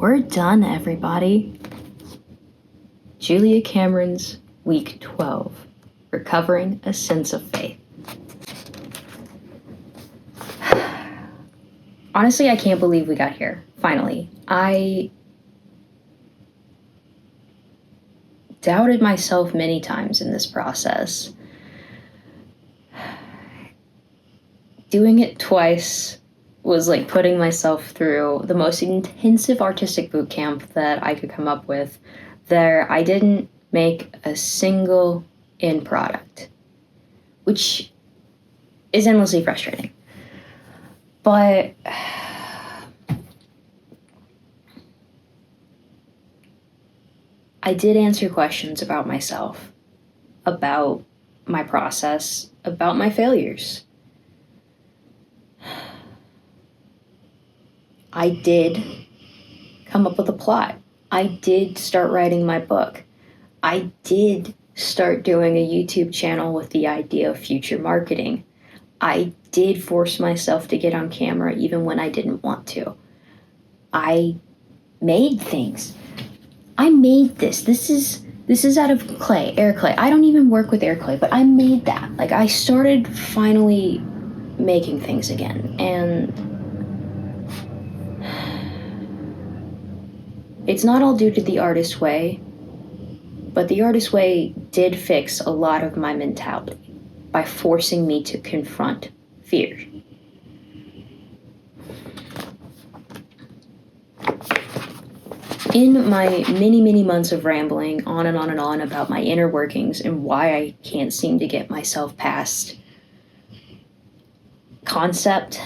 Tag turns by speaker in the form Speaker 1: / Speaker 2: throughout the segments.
Speaker 1: We're done, everybody. Julia Cameron's week 12, recovering a sense of faith. Honestly, I can't believe we got here, finally. I doubted myself many times in this process. Doing it twice was like putting myself through the most intensive artistic boot camp that I could come up with. There, I didn't make a single end product, which is endlessly frustrating. But I did answer questions about myself, about my process, about my failures. I did come up with a plot. I did start writing my book. I did start doing a YouTube channel with the idea of future marketing. I did force myself to get on camera even when I didn't want to. I made things. I made this. This is out of clay, air clay. I don't even work with air clay, but I made that. Like, I started finally making things again, and it's not all due to the artist way, but the artist way did fix a lot of my mentality by forcing me to confront fear. In my many months of rambling on and on and on about my inner workings and why I can't seem to get myself past concept,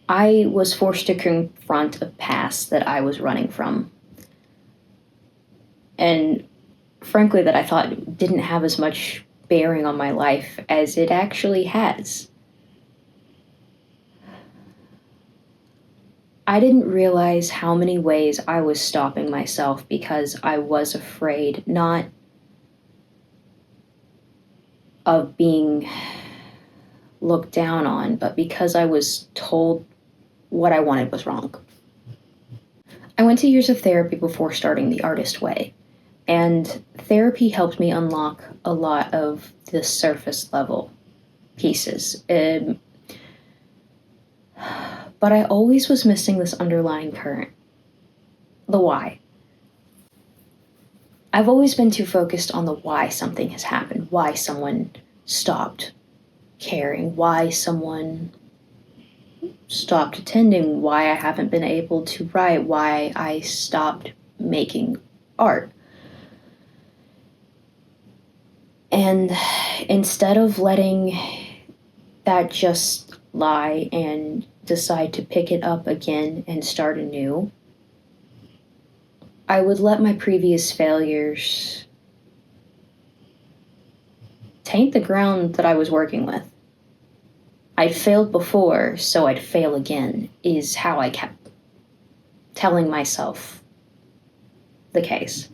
Speaker 1: I was forced to confront a past that I was running from. And frankly, that I thought didn't have as much bearing on my life as it actually has. I didn't realize how many ways I was stopping myself because I was afraid not of being looked down on, but because I was told what I wanted was wrong. I went to years of therapy before starting the artist way, and therapy helped me unlock a lot of the surface level pieces. But I always was missing this underlying current, the why. I've always been too focused on the why something has happened, why someone stopped caring, why someone stopped attending, why I haven't been able to write, why I stopped making art. And instead of letting that just lie and decide to pick it up again and start anew, I would let my previous failures taint the ground that I was working with. I'd failed before, so I'd fail again, is how I kept telling myself the case.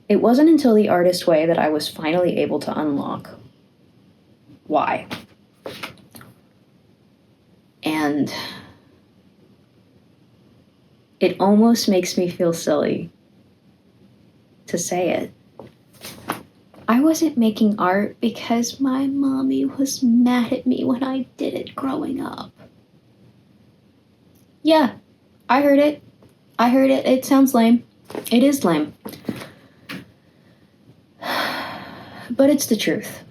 Speaker 1: It wasn't until the artist way that I was finally able to unlock why. And it almost makes me feel silly to say it. I wasn't making art because my mommy was mad at me when I did it growing up. Yeah, I heard it. It sounds lame. It is lame. But it's the truth.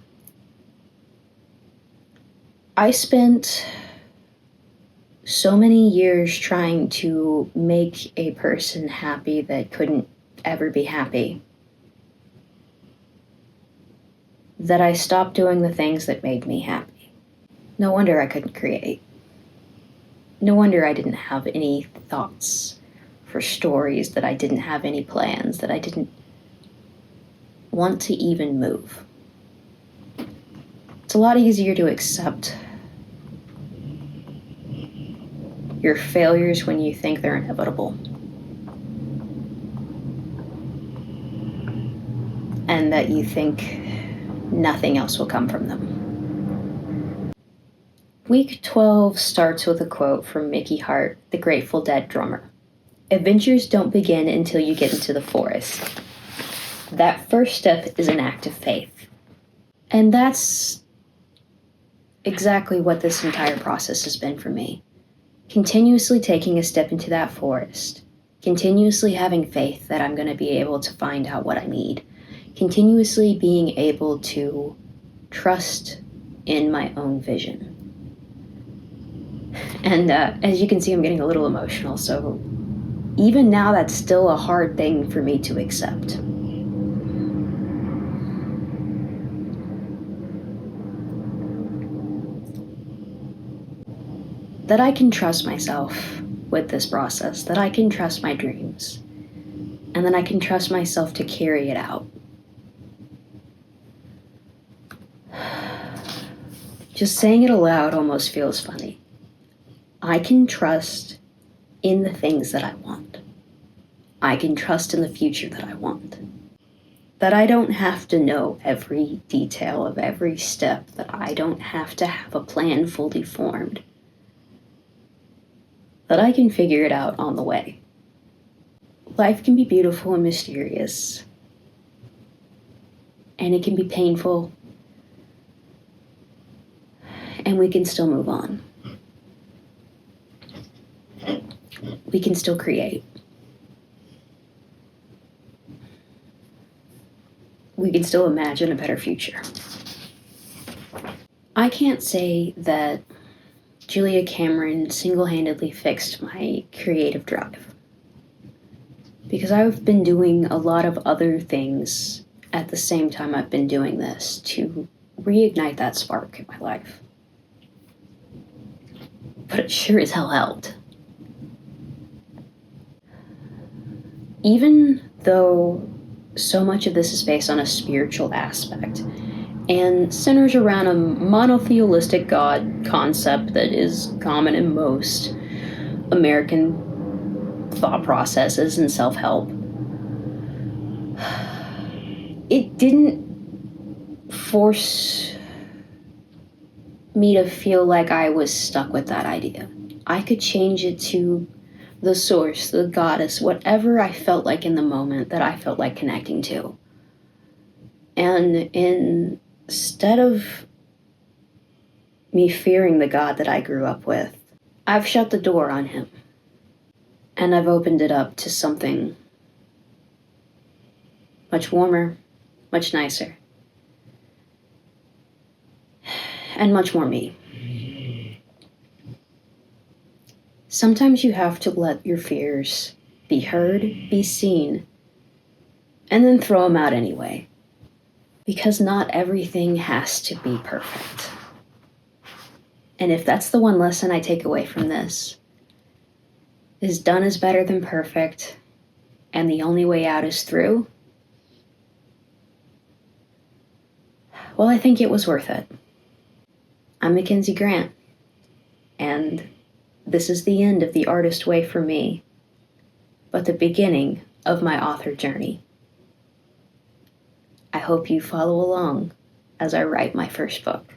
Speaker 1: I spent so many years trying to make a person happy that couldn't ever be happy, that I stopped doing the things that made me happy. No wonder I couldn't create. No wonder I didn't have any thoughts for stories, that I didn't have any plans, that I didn't want to even move. It's a lot easier to accept your failures when you think they're inevitable, and that you think nothing else will come from them. Week 12 starts with a quote from Mickey Hart, the Grateful Dead drummer. Adventures don't begin until you get into the forest. That first step is an act of faith. And that's exactly what this entire process has been for me. Continuously taking a step into that forest. Continuously having faith that I'm going to be able to find out what I need. Continuously being able to trust in my own vision. And as you can see, I'm getting a little emotional, so even now that's still a hard thing for me to accept. That I can trust myself with this process, that I can trust my dreams, and that I can trust myself to carry it out. Just saying it aloud almost feels funny. I can trust in the things that I want. I can trust in the future that I want. That I don't have to know every detail of every step, that I don't have to have a plan fully formed. That I can figure it out on the way. Life can be beautiful and mysterious, and it can be painful, and we can still move on. We can still create. We can still imagine a better future. I can't say that Julia Cameron single-handedly fixed my creative drive, because I've been doing a lot of other things at the same time I've been doing this to reignite that spark in my life. But it sure as hell helped. Even though so much of this is based on a spiritual aspect and centers around a monotheistic God concept that is common in most American thought processes and self-help, it didn't force me to feel like I was stuck with that idea. I could change it to the source, the goddess, whatever I felt like in the moment that I felt like connecting to. And instead of me fearing the God that I grew up with, I've shut the door on him. And I've opened it up to something much warmer, much nicer, and much more me. Sometimes you have to let your fears be heard, be seen, and then throw them out anyway. Because not everything has to be perfect. And if that's the one lesson I take away from this, is done is better than perfect, and the only way out is through, well, I think it was worth it. I'm Makensi Grant, and this is the end of the artist way for me, but the beginning of my author journey. I hope you follow along as I write my first book.